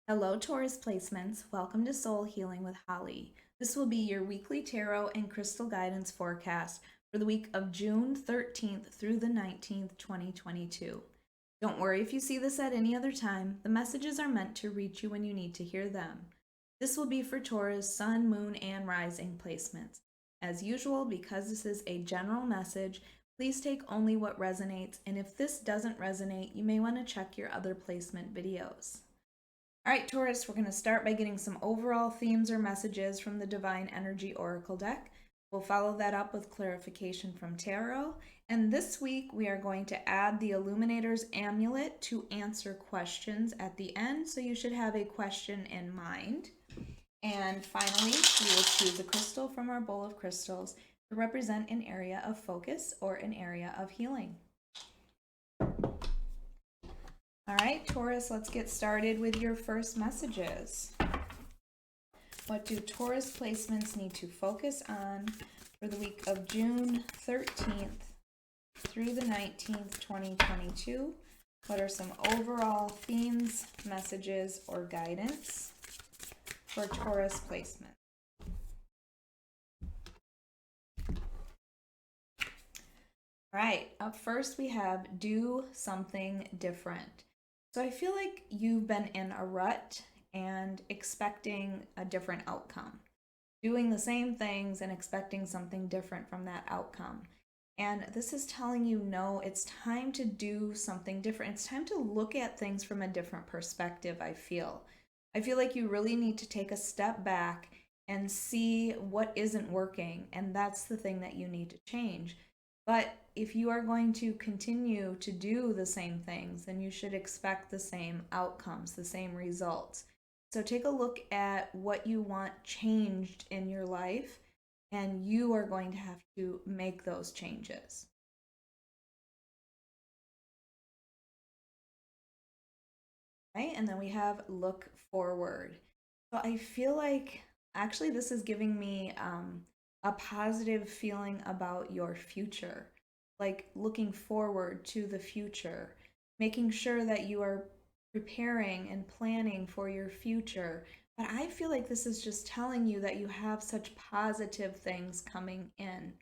Hello, Taurus placements. Welcome to Soul Healing with Holly. This will be your weekly tarot and crystal guidance forecast for the week of June 13th through the 19th, 2022. Don't worry if you see this at any other time. The messages are meant to reach you when you need to hear them. This will be for Taurus, Sun, Moon, and Rising placements. As usual, because this is a general message, please take only what resonates, and if this doesn't resonate, you may want to check your other placement videos. All right, Taurus, we're going to start by getting some overall themes or messages from the Divine Energy Oracle deck. We'll follow that up with clarification from Tarot. And this week, we are going to add the Illuminator's Amulet to answer questions at the end. So you should have a question in mind. And finally, we will choose a crystal from our bowl of crystals to represent an area of focus or an area of healing. All right, Taurus, let's get started with your first messages. What do Taurus placements need to focus on for the week of June 13th through the 19th, 2022? What are some overall themes, messages, or guidance for Taurus placement? All right, up first we have do something different. So I feel like you've been in a rut and expecting a different outcome, doing the same things and expecting something different from that outcome. And this is telling you, no, it's time to do something different. It's time to look at things from a different perspective, I feel. I feel like you really need to take a step back and see what isn't working, and that's the thing that you need to change. But if you are going to continue to do the same things, then you should expect the same outcomes, the same results. So take a look at what you want changed in your life, and you are going to have to make those changes. Right? And then we have look forward. So I feel like actually this is giving me a positive feeling about your future, like looking forward to the future, making sure that you are preparing and planning for your future. But I feel like this is just telling you that you have such positive things coming in.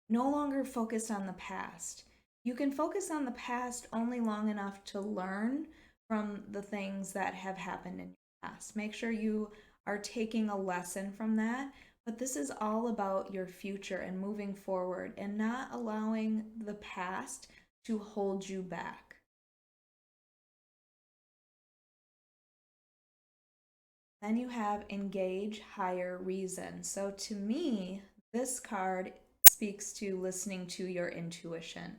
No longer focused on the past. You can focus on the past only long enough to learn from the things that have happened in your past. Make sure you are taking a lesson from that. But this is all about your future and moving forward and not allowing the past to hold you back. Then you have engage higher reason. So to me, this card speaks to listening to your intuition,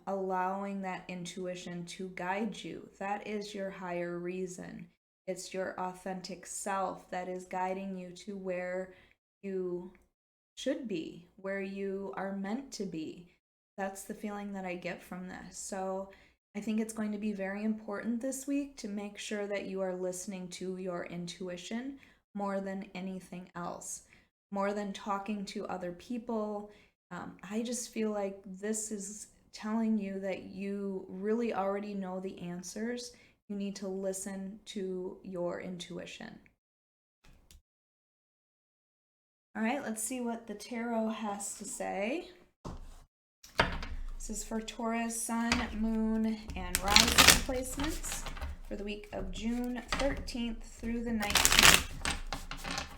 allowing that intuition to guide you. That is your higher reason. It's your authentic self that is guiding you to where you should be, where you are meant to be. That's the feeling that I get from this. So I think it's going to be very important this week to make sure that you are listening to your intuition more than anything else, more than talking to other people. I just feel like this is telling you that you really already know the answers. You need to listen to your intuition. All right, let's see what the tarot has to say. This is for Taurus, Sun, Moon, and Rising placements for the week of June 13th through the 19th,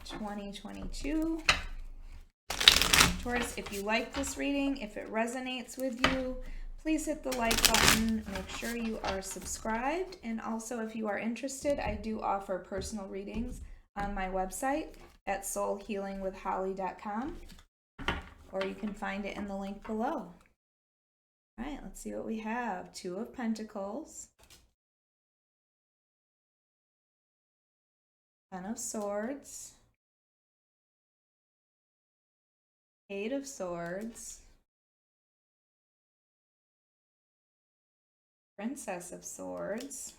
2022. Taurus, if you like this reading, if it resonates with you, please hit the like button. Make sure you are subscribed. And also, if you are interested, I do offer personal readings on my website at soulhealingwithholly.com, or you can find it in the link below. All right, let's see what we have. Two of Pentacles, Ten of Swords, Eight of Swords, Princess of Swords,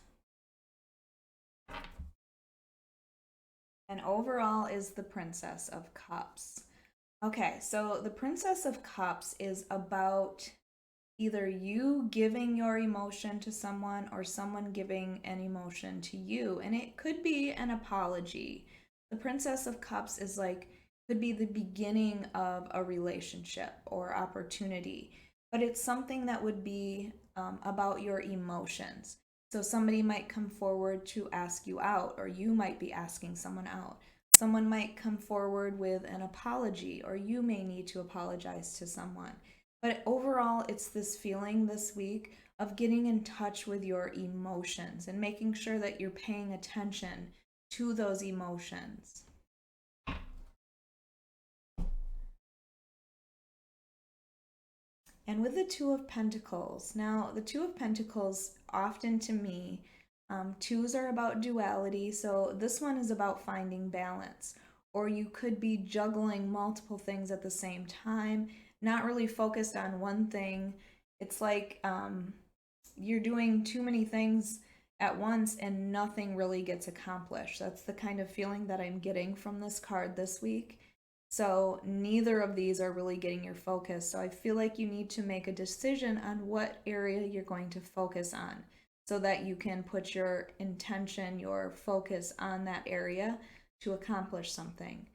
and overall is the Princess of Cups. Okay, so the Princess of Cups is about either you giving your emotion to someone or someone giving an emotion to you. And it could be an apology. The Princess of Cups is like, could be the beginning of a relationship or opportunity, but it's something that would be about your emotions. So somebody might come forward to ask you out, or you might be asking someone out. Someone might come forward with an apology, or you may need to apologize to someone. But overall, it's this feeling this week of getting in touch with your emotions and making sure that you're paying attention to those emotions. And with the Two of Pentacles, now the Two of Pentacles often to me, twos are about duality, so this one is about finding balance. Or you could be juggling multiple things at the same time, not really focused on one thing. It's like you're doing too many things at once and nothing really gets accomplished. That's the kind of feeling that I'm getting from this card this week. So neither of these are really getting your focus. So I feel like you need to make a decision on what area you're going to focus on so that you can put your intention, your focus on that area to accomplish something.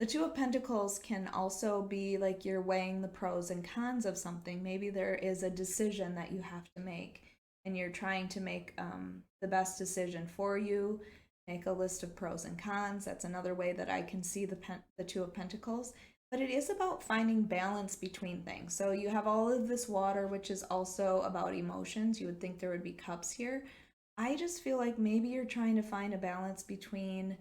The Two of Pentacles can also be like you're weighing the pros and cons of something. Maybe there is a decision that you have to make and you're trying to make the best decision for you. Make a list of pros and cons. That's another way that I can see the Two of Pentacles. But it is about finding balance between things. So you have all of this water, which is also about emotions. You would think there would be cups here. I just feel like maybe you're trying to find a balance between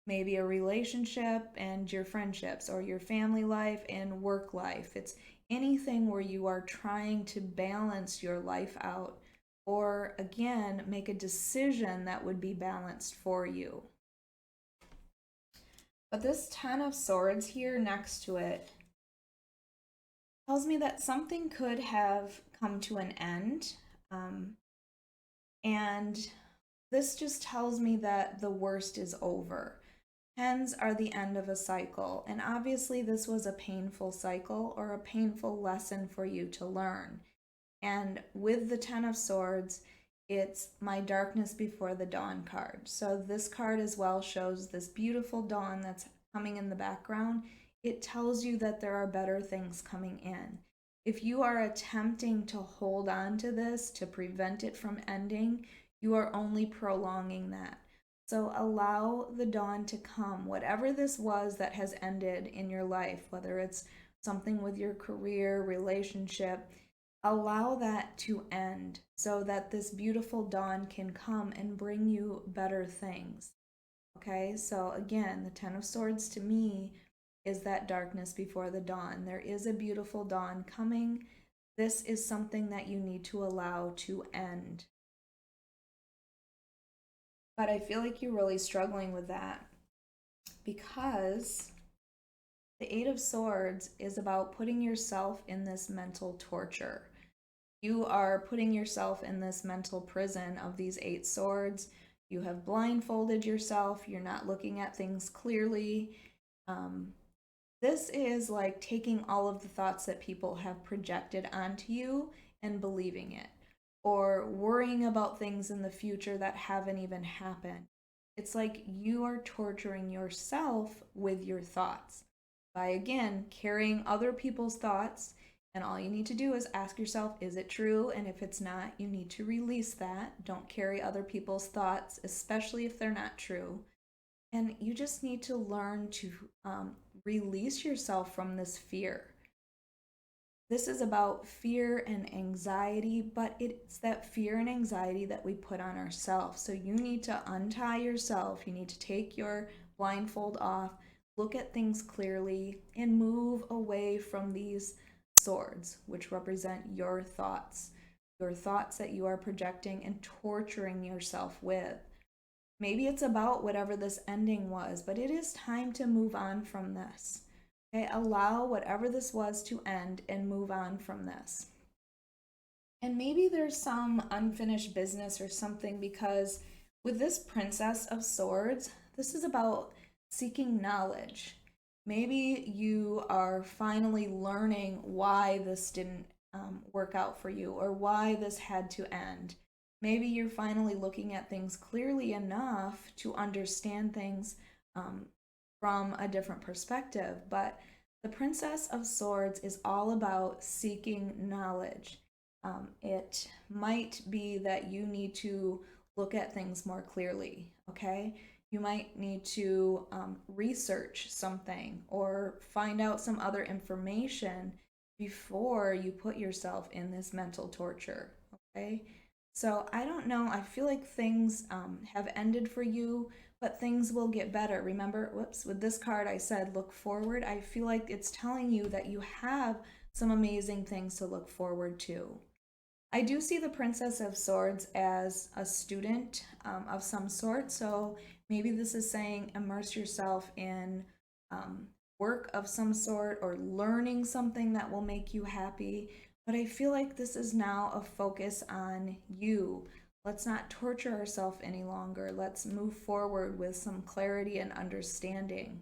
maybe a relationship and your friendships, or your family life and work life. It's anything where you are trying to balance your life out, or again, make a decision that would be balanced for you. But this Ten of Swords here next to it tells me that something could have come to an end. And this just tells me that the worst is over. Tens are the end of a cycle, and obviously this was a painful cycle or a painful lesson for you to learn. And with the Ten of Swords, it's my darkness before the dawn card. So this card as well shows this beautiful dawn that's coming in the background. It tells you that there are better things coming in. If you are attempting to hold on to this to prevent it from ending, you are only prolonging that. So allow the dawn to come. Whatever this was that has ended in your life, whether it's something with your career, relationship, allow that to end so that this beautiful dawn can come and bring you better things. Okay, so again, the Ten of Swords to me is that darkness before the dawn. There is a beautiful dawn coming. This is something that you need to allow to end. But I feel like you're really struggling with that because the Eight of Swords is about putting yourself in this mental torture. You are putting yourself in this mental prison of these Eight Swords. You have blindfolded yourself. You're not looking at things clearly. This is like taking all of the thoughts that people have projected onto you and believing it, or worrying about things in the future that haven't even happened. It's like you are torturing yourself with your thoughts by, again, carrying other people's thoughts. And all you need to do is ask yourself, is it true? And if it's not, you need to release that. Don't carry other people's thoughts, especially if they're not true. And you just need to learn to release yourself from this fear. This is about fear and anxiety, but it's that fear and anxiety that we put on ourselves. So you need to untie yourself. You need to take your blindfold off, look at things clearly, and move away from these swords, which represent your thoughts that you are projecting and torturing yourself with. Maybe it's about whatever this ending was, but it is time to move on from this. Okay, allow whatever this was to end and move on from this. And maybe there's some unfinished business or something, because with this Princess of Swords, this is about seeking knowledge. Maybe you are finally learning why this didn't work out for you, or why this had to end. Maybe you're finally looking at things clearly enough to understand things from a different perspective. But the Princess of Swords is all about seeking knowledge. It might be that you need to look at things more clearly, okay? You might need to research something or find out some other information before you put yourself in this mental torture, okay? So I don't know. I feel like things have ended for you, but things will get better. Remember, whoops, with this card I said look forward. I feel like it's telling you that you have some amazing things to look forward to. I do see the Princess of Swords as a student of some sort, so maybe this is saying immerse yourself in work of some sort or learning something that will make you happy. But I feel like this is now a focus on you. Let's not torture ourselves any longer. Let's move forward with some clarity and understanding.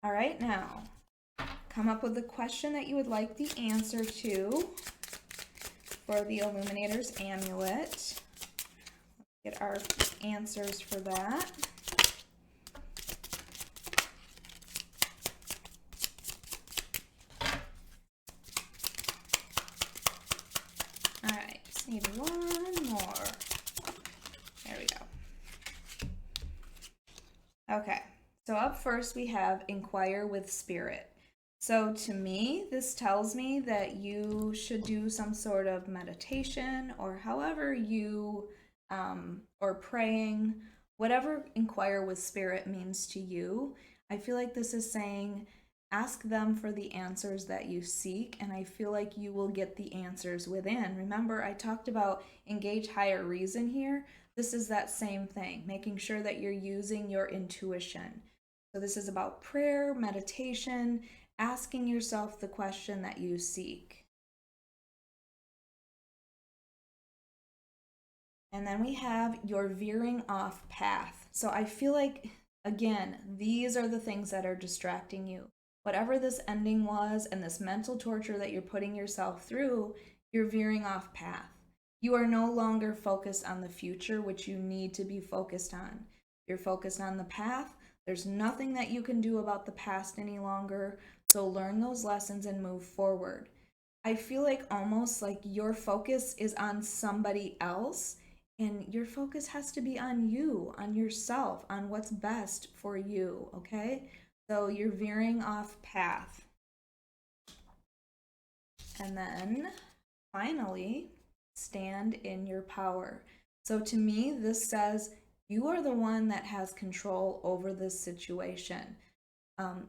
All right, now come up with a question that you would like the answer to for the Illuminator's Amulet. Let's get our answers for that. All right, just need one more. There we go. Okay, so up first we have Inquire with Spirit. So to me, this tells me that you should do some sort of meditation or however you, or praying, whatever inquire with spirit means to you. I feel like this is saying ask them for the answers that you seek, and I feel like you will get the answers within. Remember, I talked about engage higher reason here. This is that same thing, making sure that you're using your intuition. So this is about prayer, meditation, asking yourself the question that you seek. And then we have your veering off path. So I feel like, again, these are the things that are distracting you. Whatever this ending was and this mental torture that you're putting yourself through, you're veering off path. You are no longer focused on the future, which you need to be focused on. You're focused on the path. There's nothing that you can do about the past any longer. So learn those lessons and move forward. I feel like almost like your focus is on somebody else, and your focus has to be on you, on yourself, on what's best for you, okay? So you're veering off path. And then finally, stand in your power. So to me, this says you are the one that has control over this situation.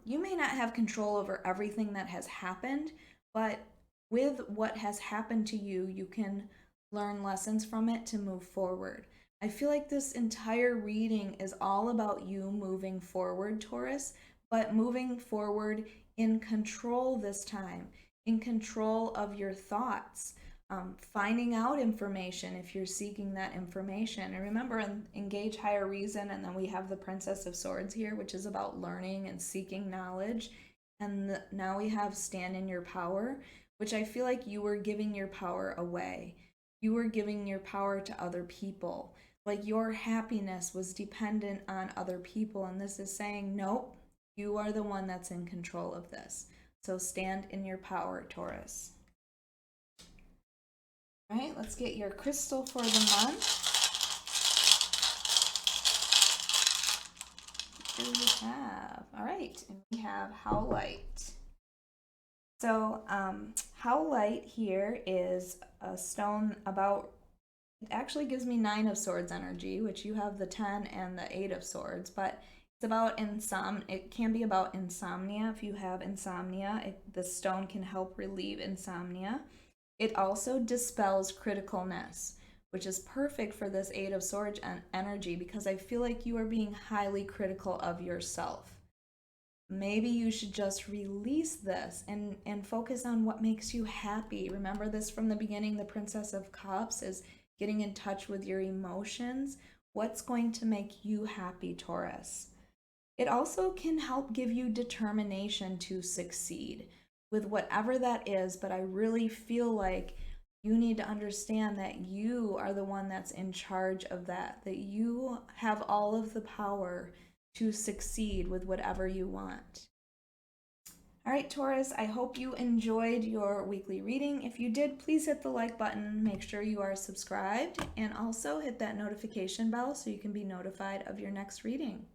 You may not have control over everything that has happened, but with what has happened to you, you can learn lessons from it to move forward. I feel like this entire reading is all about you moving forward, Taurus, but moving forward in control this time, in control of your thoughts. Finding out information if you're seeking that information. And remember, engage higher reason, and then we have the Princess of Swords here, which is about learning and seeking knowledge. And now we have stand in your power, which I feel like you were giving your power away. You were giving your power to other people. Like your happiness was dependent on other people. And this is saying, nope, you are the one that's in control of this. So stand in your power, Taurus. All right, let's get your crystal for the month. What do we have? All right, and we have Howlite. So Howlite here is a stone about, it actually gives me 9 of Swords energy, which you have the 10 and the 8 of Swords, but it's about it can be about insomnia. If you have insomnia, the stone can help relieve insomnia. It also dispels criticalness, which is perfect for this 8 of Swords energy because I feel like you are being highly critical of yourself. Maybe you should just release this and focus on what makes you happy. Remember this from the beginning, the Princess of Cups is getting in touch with your emotions. What's going to make you happy, Taurus? It also can help give you determination to succeed. with whatever that is, but I really feel like you need to understand that you are the one that's in charge of that you have all of the power to succeed with whatever you want. All right, Taurus, I hope you enjoyed your weekly reading. If you did, please hit the like button, make sure you are subscribed, and also hit that notification bell so you can be notified of your next reading.